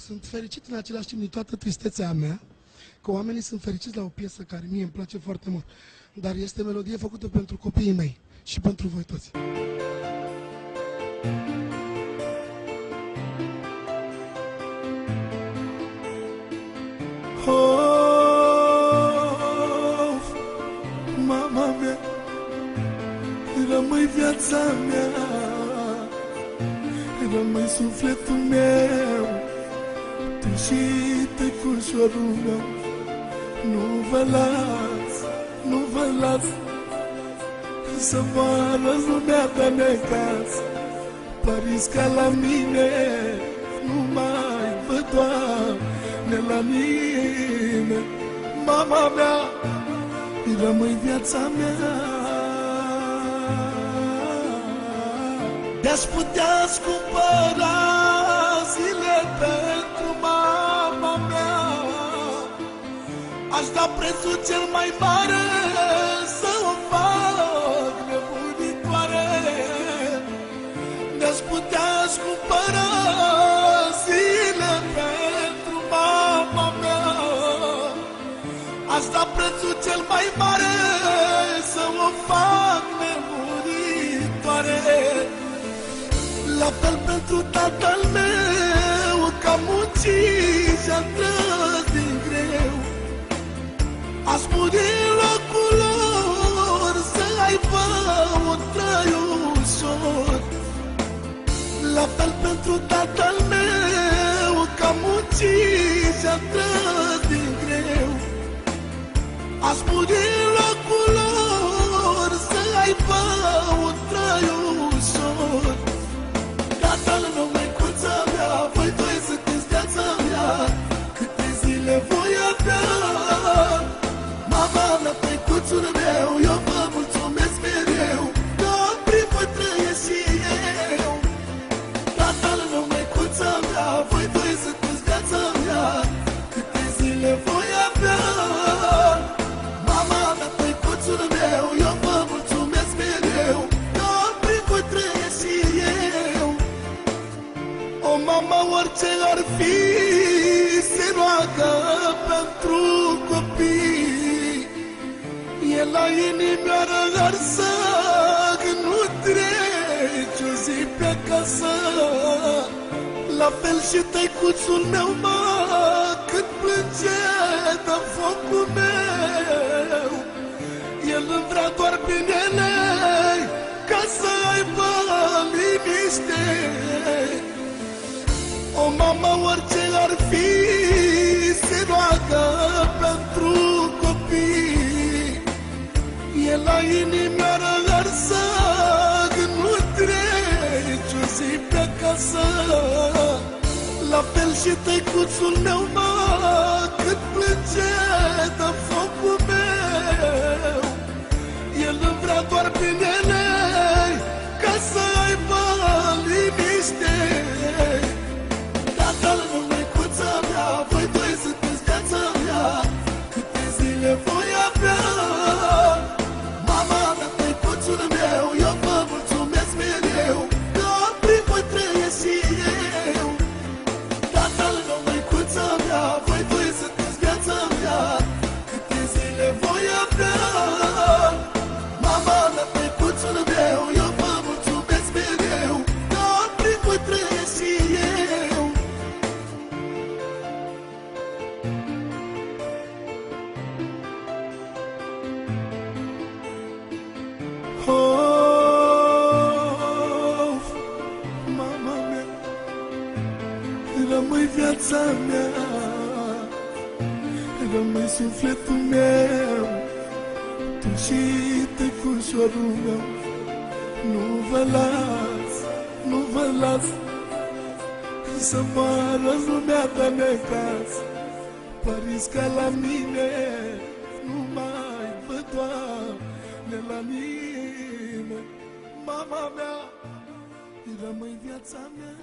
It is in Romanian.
Sunt fericit în același timp din toată tristețea mea, că oamenii sunt fericiți la o piesă care mie îmi place foarte mult. Dar este melodie făcută pentru copiii mei și pentru voi toți. Of, mama mea, rămâi viața mea, rămâi sufletul meu, tu și tăcușorul meu. Nu vă las, nu vă las să moară lumea de necaz. Părinți ca la mine nu mai văd, Doamne, la mine. Mama mea, rămâi viața mea. De-aș putea cumpăra zile pentru mama mea, aș da prețul cel mai mare să o fac nebunitoare. De-aș putea cumpăra zile pentru mama mea, aș da prețul cel mai mare să o fac nebunitoare. La fel pentru tatăl meu, că-a muncit și-a trăs din greu, aș muri în locul lor să aibă un trai ușor. La fel pentru tatăl meu, că-a muncit și-a trăs din greu, aș muri în locul lor să aibă un trai ușor. Tatăl meu, măicuța mea, voi doi sunteți viața mea, câte zile voi avea. Mama mea, măicuțul meu, eu vă mulțumesc mereu, că prin voi trăiesc și eu. Tatăl meu, măicuța mea, voi doi sunteți viața mea, câte zile voi avea. Mama mea, măicuțul meu, eu vă mulțumesc mereu, că prin voi trăiesc și eu. O mama, orice ar fi, se roagă pentru copii. E la inimioară arsă, când nu treci o zi pe acasă. La fel și tăicuțul meu, mă, când plânge de focul meu. El îmi vrea doar binele, ca să aibă liniște. O mamă, orice ar fi, se roagă pentru copii. E la inimioară arsă, când nu treci o zi pe acasă. La fel și tăicuțul meu, mă, când plânge de focul meu. El îmi vrea doar binele, ca să aibă liniște. Tatăl meu, măicuța mea, voi doi sunteți viața mea, câte zile voi avea. Mama mea, măicuțul meu, eu vă mulțumesc mereu, că prin voi trăiesc și eu. Tatăl meu, măicuța mea, voi doi sunteți viața mea, câte zile voi avea. Mama mea, măicuțul meu, eu vă mulțumesc mereu, că prin voi trăiesc și eu. Of, mama mea, rămâi viața mea, rămâi sufletul meu, tu și tăcușorul meu. Nu vă las, nu vă las să moară lumea de necaz. Părinți ca la mine nu mai văd, Doamne, la mine. Mama mea, rămâi viața mea.